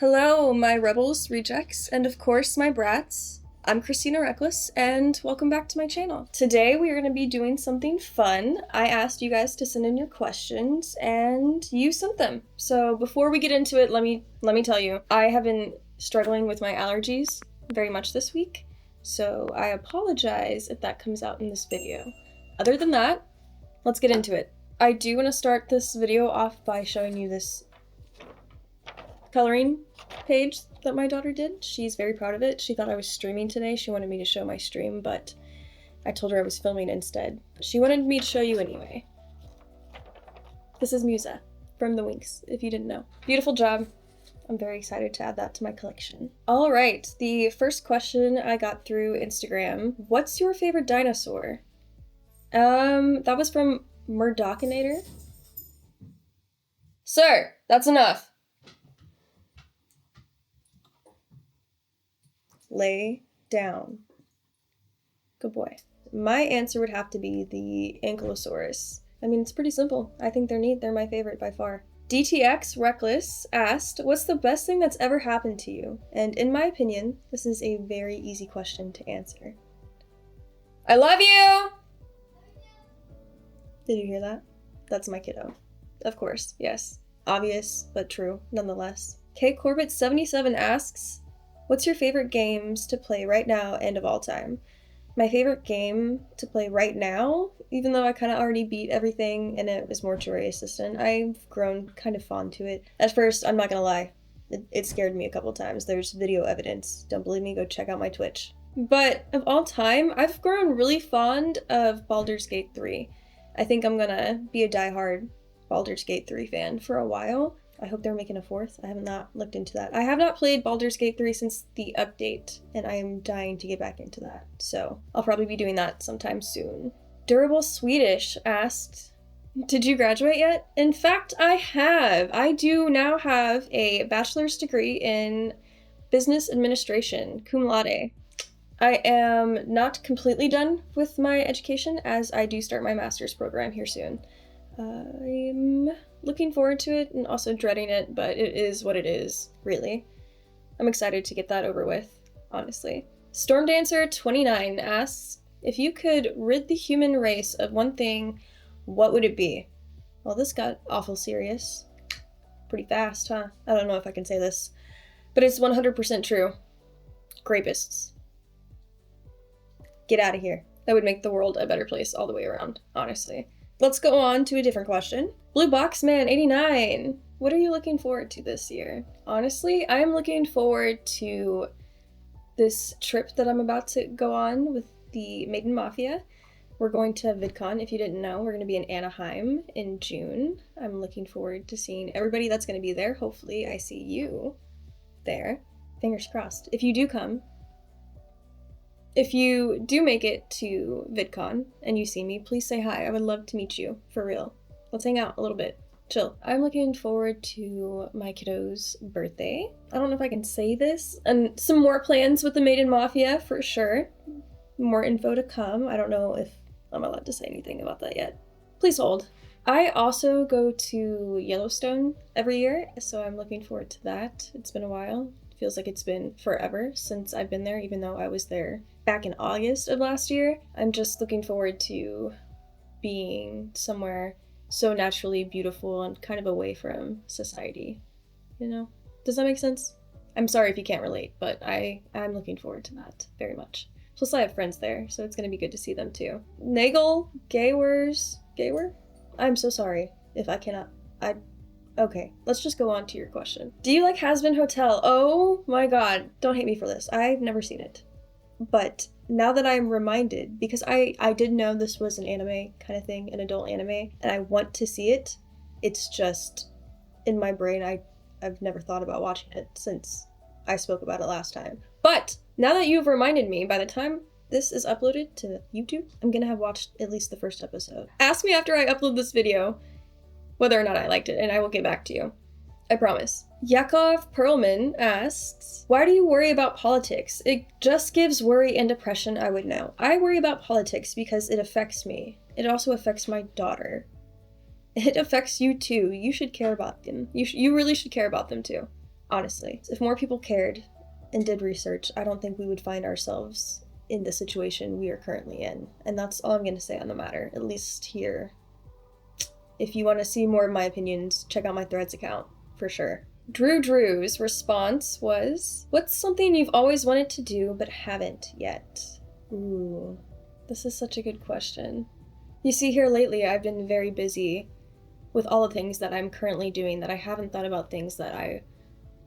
Hello, my rebels, rejects, and of course my brats. I'm christenareckless, and welcome back to my channel. Today we are going to be doing something fun. I asked you guys to send in your questions, and you sent them. So before we get into it, let me tell you, I have been struggling with my allergies very much this week, so I apologize if that comes out in this video. Other than that, let's get into it. I do want to start this video off by showing you this coloring page that my daughter did. She's very proud of it. She thought I was streaming today. She wanted me to show my stream, but I told her I was filming instead. She wanted me to show you anyway. This is Musa from the Winx, if you didn't know. Beautiful job. I'm very excited to add that to my collection. All right, the first question I got through Instagram. What's your favorite dinosaur? That was from Murdochinator. Sir, that's enough. Lay down. Good boy. My answer would have to be the Ankylosaurus. I mean, it's pretty simple. I think they're neat. They're my favorite by far. DTX Reckless asked, what's the best thing that's ever happened to you? And in my opinion, this is a very easy question to answer. I love you! Did you hear that? That's my kiddo. Of course, yes. Obvious, but true, nonetheless. K Corbett 77 asks, what's your favorite games to play right now and of all time? My favorite game to play right now, even though I kind of already beat everything and it was Mortuary Assistant, I've grown kind of fond to it. At first, I'm not gonna lie, it scared me a couple times. There's video evidence. Don't believe me? Go check out my Twitch. But of all time, I've grown really fond of Baldur's Gate 3. I think I'm gonna be a diehard Baldur's Gate 3 fan for a while. I hope they're making a fourth. I have not looked into that. I have not played Baldur's Gate 3 since the update, and I am dying to get back into that. So I'll probably be doing that sometime soon. Durable Swedish asked, did you graduate yet? In fact, I have. I do now have a bachelor's degree in business administration, cum laude. I am not completely done with my education, as I do start my master's program here soon. I'm looking forward to it and also dreading it, but it is what it is, really. I'm excited to get that over with, honestly. Stormdancer29 asks, if you could rid the human race of one thing, what would it be? Well, this got awful serious. Pretty fast, huh? I don't know if I can say this, but it's 100% true. Grapists. Get out of here. That would make the world a better place all the way around, honestly. Let's go on to a different question. Blue Box Man 89. What are you looking forward to this year? Honestly, I am looking forward to this trip that I'm about to go on with the Maiden Mafia. We're going to VidCon, if you didn't know. We're going to be in Anaheim in June. I'm looking forward to seeing everybody that's going to be there. Hopefully I see you there. Fingers crossed. If you do come, if you do make it to VidCon and you see me, please say hi. I would love to meet you, for real. Let's hang out a little bit. Chill. I'm looking forward to my kiddo's birthday. I don't know if I can say this. And some more plans with the Maiden Mafia, for sure. More info to come. I don't know if I'm allowed to say anything about that yet. Please hold. I also go to Yellowstone every year, so I'm looking forward to that. It's been a while. Feels like it's been forever since I've been there, even though I was there back in August of last year. I'm just looking forward to being somewhere so naturally beautiful and kind of away from society, you know? Does that make sense? I'm sorry if you can't relate, but I'm looking forward to that very much. Plus I have friends there, so it's gonna be good to see them too. Nagel Gawer? I'm so sorry if I cannot, okay, let's just go on to your question. Do you like Hasbin Hotel? Oh my god, don't hate me for this. I've never seen it. But now that I'm reminded, because I did know this was an anime kind of thing, an adult anime, and I want to see it, it's just in my brain, I've never thought about watching it since I spoke about it last time. But now that you've reminded me, by the time this is uploaded to YouTube, I'm gonna have watched at least the first episode. Ask me after I upload this video whether or not I liked it, and I will get back to you. I promise. Yakov Perlman asks, why do you worry about politics? It just gives worry and depression, I would know. I worry about politics because it affects me. It also affects my daughter. It affects you too. You should care about them. You really should care about them too. Honestly. If more people cared and did research, I don't think we would find ourselves in the situation we are currently in. And that's all I'm going to say on the matter, at least here. If you want to see more of my opinions, check out my Threads account, for sure. Drew's response was, what's something you've always wanted to do but haven't yet? Ooh, this is such a good question. You see, here lately I've been very busy with all the things that I'm currently doing that I haven't thought about things that I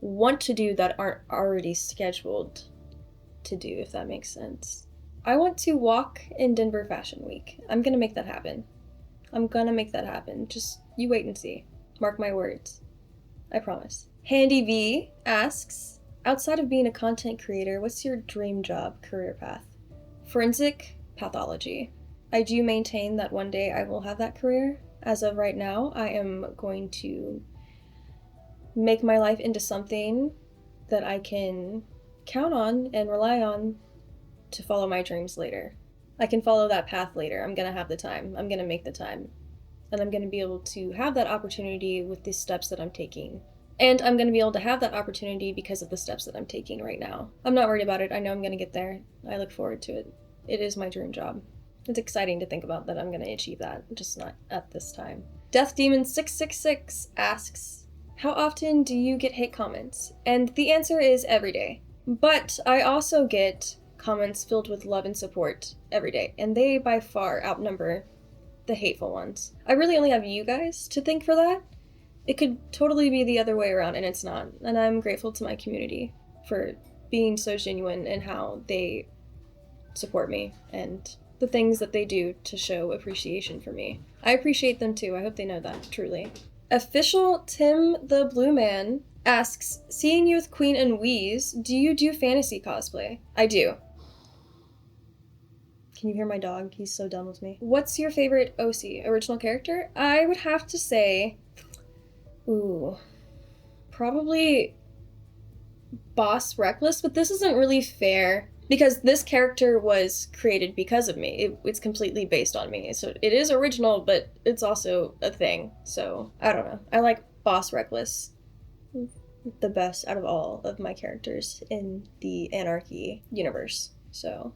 want to do that aren't already scheduled to do, if that makes sense. I want to walk in Denver Fashion Week. I'm gonna make that happen. Just you wait and see. Mark my words. I promise. Handy V asks, outside of being a content creator, what's your dream job, career path? Forensic pathology. I do maintain that one day I will have that career. As of right now, I am going to make my life into something that I can count on and rely on to follow my dreams later. I can follow that path later. I'm gonna have the time. I'm gonna make the time. And I'm gonna be able to have that opportunity with the steps that I'm taking. And I'm gonna be able to have that opportunity because of the steps that I'm taking right now. I'm not worried about it. I know I'm gonna get there. I look forward to it. It is my dream job. It's exciting to think about that I'm gonna achieve that, just not at this time. Death Demon 666 asks, how often do you get hate comments? And the answer is every day. But I also get comments filled with love and support every day, and they by far outnumber the hateful ones. I really only have you guys to thank for that. It could totally be the other way around, and it's not. And I'm grateful to my community for being so genuine in how they support me and the things that they do to show appreciation for me. I appreciate them too. I hope they know that, truly. Official Tim the Blue Man asks, seeing you with Queen and Wheeze, do you do fantasy cosplay? I do. Can you hear my dog? He's so done with me. What's your favorite OC, original character? I would have to say, probably Boss Reckless, but this isn't really fair because this character was created because of me. It's completely based on me. So it is original, but it's also a thing. So I don't know. I like Boss Reckless the best out of all of my characters in the Anarchy universe. So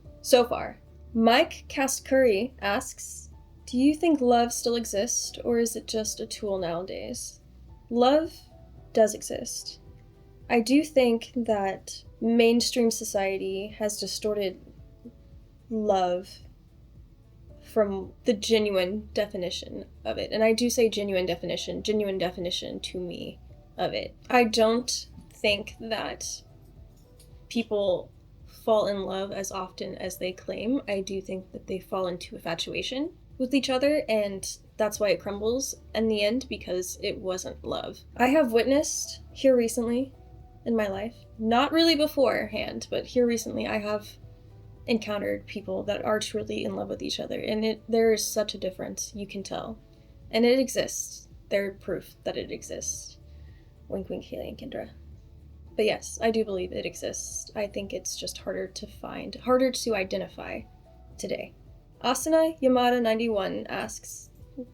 far. Mike Castcurry asks, do you think love still exists, or is it just a tool nowadays? Love does exist. I do think that mainstream society has distorted love from the genuine definition of it. And I do say genuine definition to me of it. I don't think that people fall in love as often as they claim. I do think that they fall into infatuation with each other, and that's why it crumbles in the end, because it wasn't love. I have witnessed here recently in my life, not really beforehand, but here recently I have encountered people that are truly in love with each other, and there is such a difference, you can tell. And it exists. They're proof that it exists. Wink wink, Haley and Kendra. But yes, I do believe it exists. I think it's just harder to find, harder to identify today. Asana Yamada 91 asks,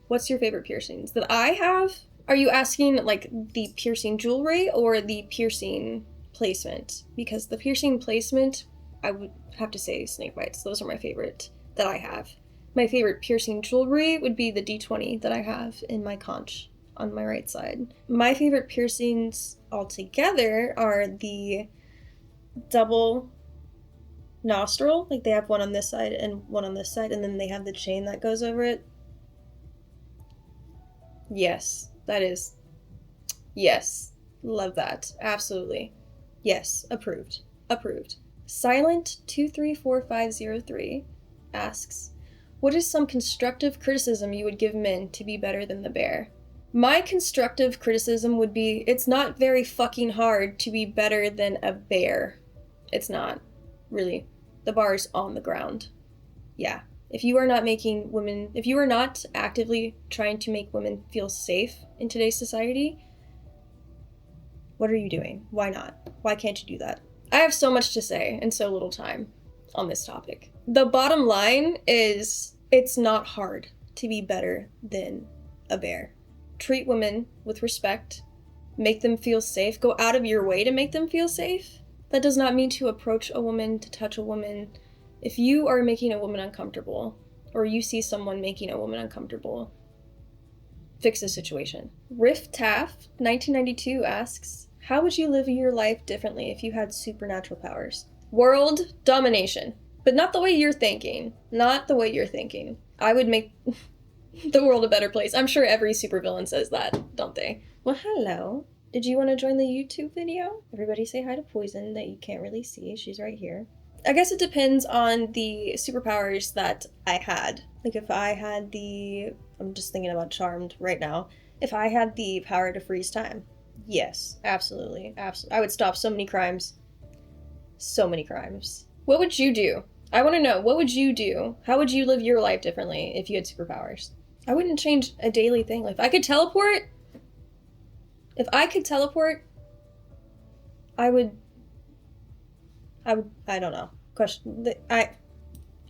what's your favorite piercings that I have? Are you asking like the piercing jewelry or the piercing placement? Because the piercing placement, I would have to say snake bites. Those are my favorite that I have. My favorite piercing jewelry would be the D20 that I have in my conch on my right side. My favorite piercings altogether are the double nostril. Like they have one on this side and one on this side, and then they have the chain that goes over it. Yes, that is. Yes, love that. Absolutely. Yes, approved. Approved. Silent234503 asks, what is some constructive criticism you would give men to be better than the bear? My constructive criticism would be, it's not very fucking hard to be better than a bear. It's not, really. The bar's on the ground. Yeah. If you are not actively trying to make women feel safe in today's society, what are you doing? Why not? Why can't you do that? I have so much to say and so little time on this topic. The bottom line is, it's not hard to be better than a bear. Treat women with respect, make them feel safe, go out of your way to make them feel safe. That does not mean to approach a woman, to touch a woman. If you are making a woman uncomfortable, or you see someone making a woman uncomfortable, fix the situation. Riff Taff, 1992 asks, how would you live your life differently if you had supernatural powers? World domination. But not the way you're thinking. Not the way you're thinking. I would make the world a better place. I'm sure every supervillain says that, don't they? Well, hello. Did you want to join the YouTube video? Everybody say hi to Poison that you can't really see. She's right here. I guess it depends on the superpowers that I had. Like if I had the... I'm just thinking about Charmed right now. If I had the power to freeze time, yes, absolutely. I would stop so many crimes. So many crimes. What would you do? I want to know, what would you do? How would you live your life differently if you had superpowers? I wouldn't change a daily thing. Like, if I could teleport, I don't know.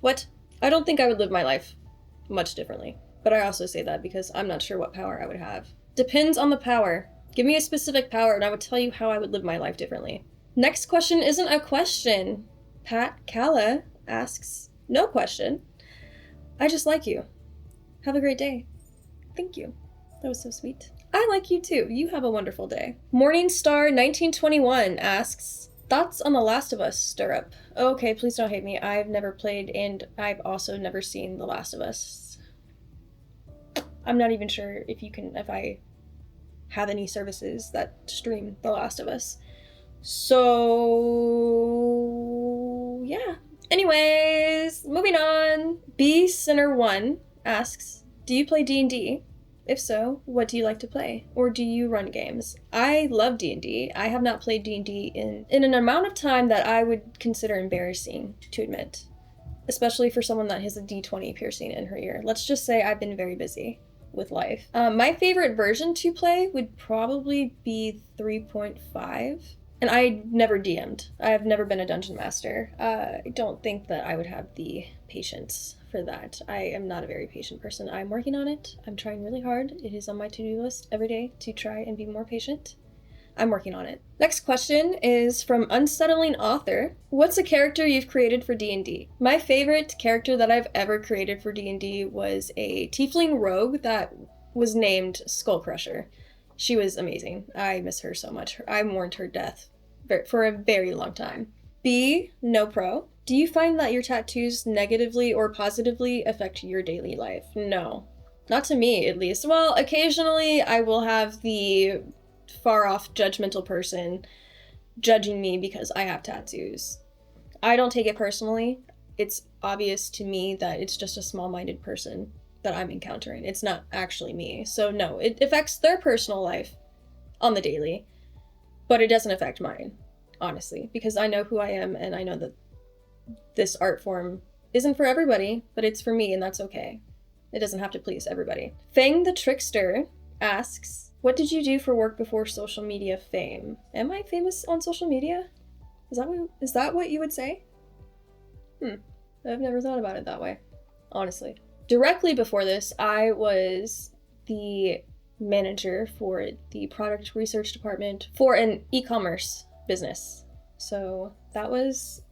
What? I don't think I would live my life much differently. But I also say that because I'm not sure what power I would have. Depends on the power. Give me a specific power and I would tell you how I would live my life differently. Next question isn't a question. Pat Kalla asks, no question. I just like you. Have a great day. Thank you. That was so sweet. I like you too. You have a wonderful day. Morningstar1921 asks, thoughts on The Last of Us stir-up? Okay, please don't hate me. I've never played and I've also never seen The Last of Us. I'm not even sure if I have any services that stream The Last of Us. So, yeah. Anyways, moving on. B-Sinner1 asks, do you play D&D? If so, what do you like to play? Or do you run games? I love D&D. I have not played D&D in an amount of time that I would consider embarrassing to admit. Especially for someone that has a D20 piercing in her ear. Let's just say I've been very busy with life. My favorite version to play would probably be 3.5. And I never DM'd. I've never been a dungeon master. I don't think that I would have the patience for that. I am not a very patient person. I'm working on it. I'm trying really hard. It is on my to-do list every day to try and be more patient. I'm working on it. Next question is from Unsettling Author. What's a character you've created for D&D? My favorite character that I've ever created for D&D was a tiefling rogue that was named Skullcrusher. She was amazing. I miss her so much. I mourned her death for a very long time. B, no pro. Do you find that your tattoos negatively or positively affect your daily life? No. Not to me, at least. Well, occasionally I will have the far-off judgmental person judging me because I have tattoos. I don't take it personally. It's obvious to me that it's just a small-minded person that I'm encountering. It's not actually me. So no, it affects their personal life on the daily, but it doesn't affect mine, honestly, because I know who I am and I know that this art form isn't for everybody, but it's for me and that's okay. It doesn't have to please everybody. Fang the Trickster asks, what did you do for work before social media fame? Am I famous on social media? Is that what you would say? I've never thought about it that way, honestly. Directly before this, I was the manager for the product research department for an e-commerce business. So that was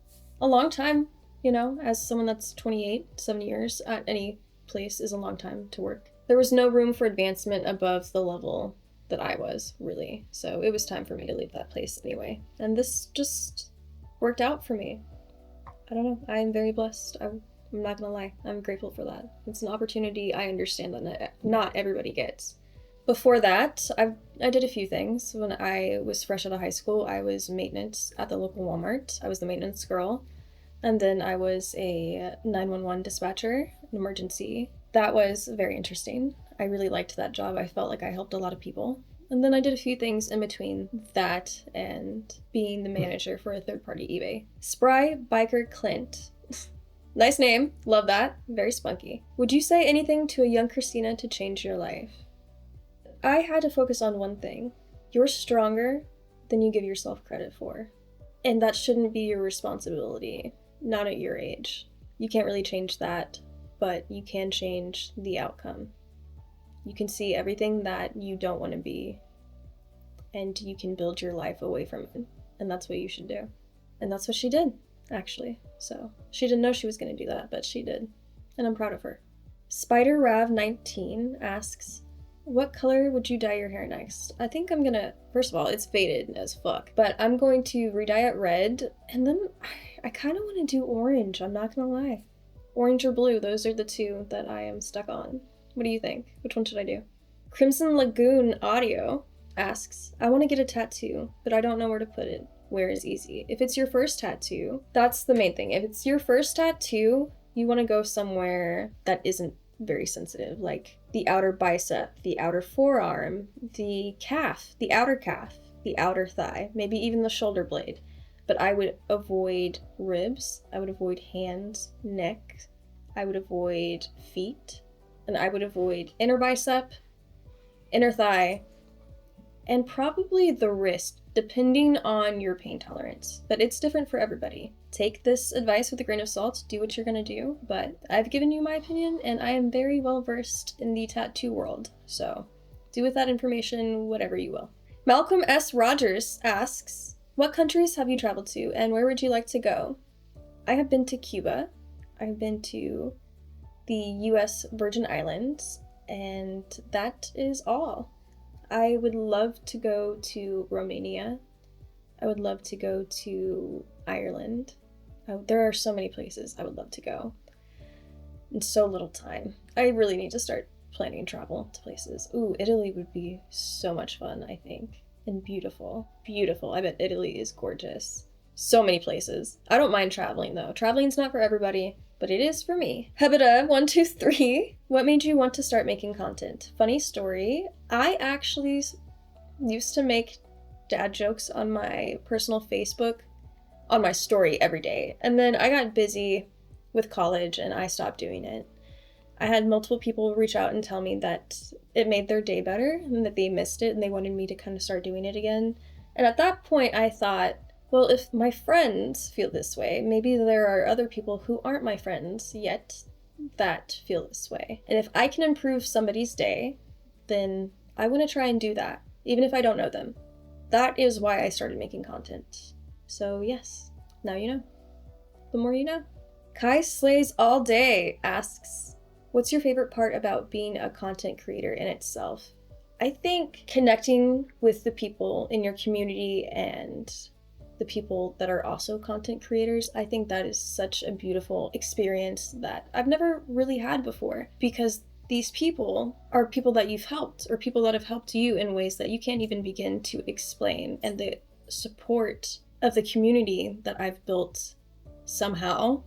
a long time, you know, as someone that's 28, 7 years at any place is a long time to work. There was no room for advancement above the level that I was, really. So it was time for me to leave that place anyway. And this just worked out for me. I don't know. I am very blessed. I'm not gonna lie. I'm grateful for that. It's an opportunity I understand that not everybody gets. Before that, I did a few things. When I was fresh out of high school, I was maintenance at the local Walmart. I was the maintenance girl. And then I was a 911 dispatcher, an emergency. That was very interesting. I really liked that job. I felt like I helped a lot of people. And then I did a few things in between that and being the manager for a third-party eBay. Spry Biker Clint. Nice name. Love that. Very spunky. Would you say anything to a young Christina to change your life? I had to focus on one thing. You're stronger than you give yourself credit for. And that shouldn't be your responsibility. Not at your age. You can't really change that, but you can change the outcome. You can see everything that you don't want to be and you can build your life away from it. And that's what you should do. And that's what she did, actually. So she didn't know she was going to do that, but she did. And I'm proud of her. SpiderRav19 asks, what color would you dye your hair next? I think I'm gonna, first of all, it's faded as fuck, but I'm going to re-dye it red, and then I kind of want to do orange, I'm not gonna lie. Orange or blue, those are the two that I am stuck on. What do you think? Which one should I do? Crimson Lagoon Audio asks, I want to get a tattoo, but I don't know where to put it. Where is easy? If it's your first tattoo, that's the main thing. If it's your first tattoo, you want to go somewhere that isn't very sensitive, like the outer bicep, the outer forearm, the calf, the outer thigh, maybe even the shoulder blade. But I would avoid ribs, I would avoid hands, neck, I would avoid feet, and I would avoid inner bicep, inner thigh, and probably the wrist, depending on your pain tolerance. But it's different for everybody. Take this advice with a grain of salt, do what you're gonna do, but I've given you my opinion, and I am very well versed in the tattoo world, so do with that information whatever you will. Malcolm S. Rogers asks, what countries have you traveled to, and where would you like to go? I have been to Cuba, I've been to the US Virgin Islands, and that is all. I would love to go to Romania. I would love to go to Ireland. There are so many places I would love to go. In so little time. I really need to start planning travel to places. Ooh, Italy would be so much fun, I think. And beautiful. Beautiful. I bet Italy is gorgeous. So many places. I don't mind traveling though. Traveling's not for everybody, but it is for me. Hebida123, what made you want to start making content? Funny story, I actually used to make dad jokes on my personal Facebook, on my story every day. And then I got busy with college and I stopped doing it. I had multiple people reach out and tell me that it made their day better and that they missed it and they wanted me to kind of start doing it again. And at that point I thought, well, if my friends feel this way, maybe there are other people who aren't my friends yet that feel this way. And if I can improve somebody's day, then I want to try and do that, even if I don't know them. That is why I started making content. So yes, now you know. The more you know. Kai Slays All Day asks, what's your favorite part about being a content creator in itself? I think connecting with the people in your community and the people that are also content creators, I think that is such a beautiful experience that I've never really had before, because these people are people that you've helped or people that have helped you in ways that you can't even begin to explain. And the support of the community that I've built somehow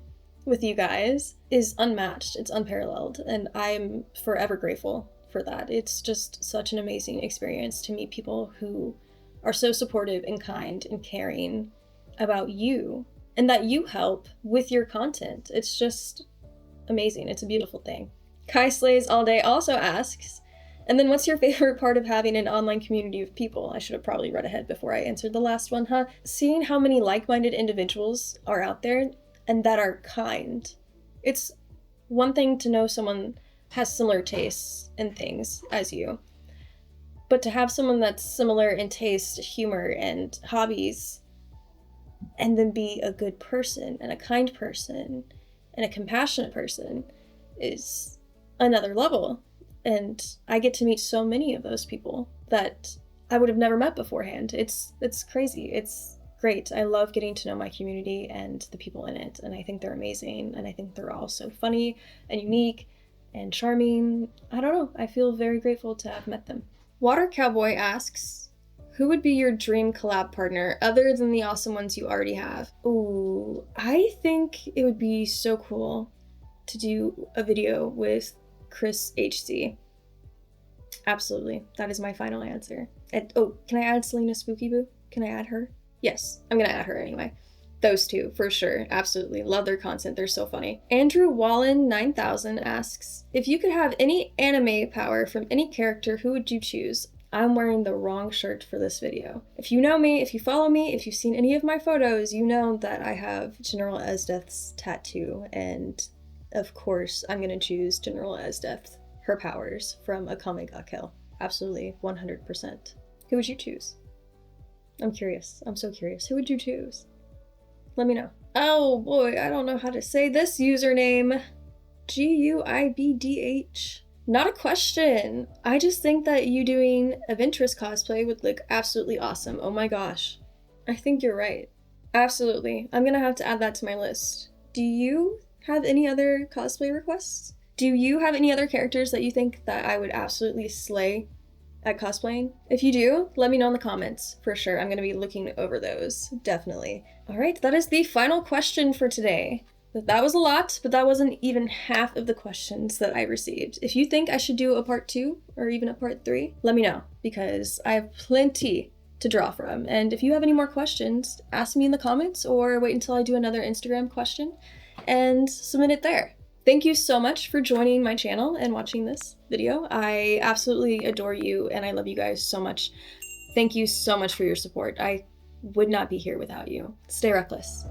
with you guys is unmatched. It's unparalleled. And I'm forever grateful for that. It's just such an amazing experience to meet people who are so supportive and kind and caring about you and that you help with your content. It's just amazing. It's a beautiful thing. Kai Slays All Day also asks, and then what's your favorite part of having an online community of people? I should have probably read ahead before I answered the last one, huh? Seeing how many like-minded individuals are out there and that are kind. It's one thing to know someone has similar tastes and things as you, but to have someone that's similar in taste, humor, and hobbies, and then be a good person, and a kind person, and a compassionate person is another level. And I get to meet so many of those people that I would have never met beforehand. It's crazy. It's great. I love getting to know my community and the people in it, and I think they're amazing, and I think they're all so funny and unique and charming. I don't know. I feel very grateful to have met them. Water Cowboy asks, who would be your dream collab partner other than the awesome ones you already have? Ooh, I think it would be so cool to do a video with Chris HC. Absolutely. That is my final answer. And, oh, can I add Selena Spooky Boo? Can I add her? Yes, I'm gonna add her anyway. Those two, for sure. Absolutely. Love their content. They're so funny. Andrew Wallen 9000 asks, if you could have any anime power from any character, who would you choose? I'm wearing the wrong shirt for this video. If you know me, if you follow me, if you've seen any of my photos, you know that I have General Esdeath's tattoo, and of course I'm gonna choose General Esdeath, her powers from Akame ga Kill. Absolutely, 100%. Who would you choose? I'm curious. I'm so curious. Who would you choose? Let me know. Oh boy, I don't know how to say this username. GUIBDH. Not a question. I just think that you doing a Ventress cosplay would look absolutely awesome. Oh my gosh. I think you're right. Absolutely. I'm gonna have to add that to my list. Do you have any other cosplay requests? Do you have any other characters that you think that I would absolutely slay at cosplaying? If you do, let me know in the comments for sure. I'm gonna be looking over those, definitely. All right, that is the final question for today. That was a lot, but that wasn't even half of the questions that I received. If you think I should do a part 2 or even a part 3, let me know, because I have plenty to draw from. And if you have any more questions, ask me in the comments or wait until I do another Instagram question and submit it there. Thank you so much for joining my channel and watching this video. I absolutely adore you and I love you guys so much. Thank you so much for your support. I would not be here without you. Stay reckless.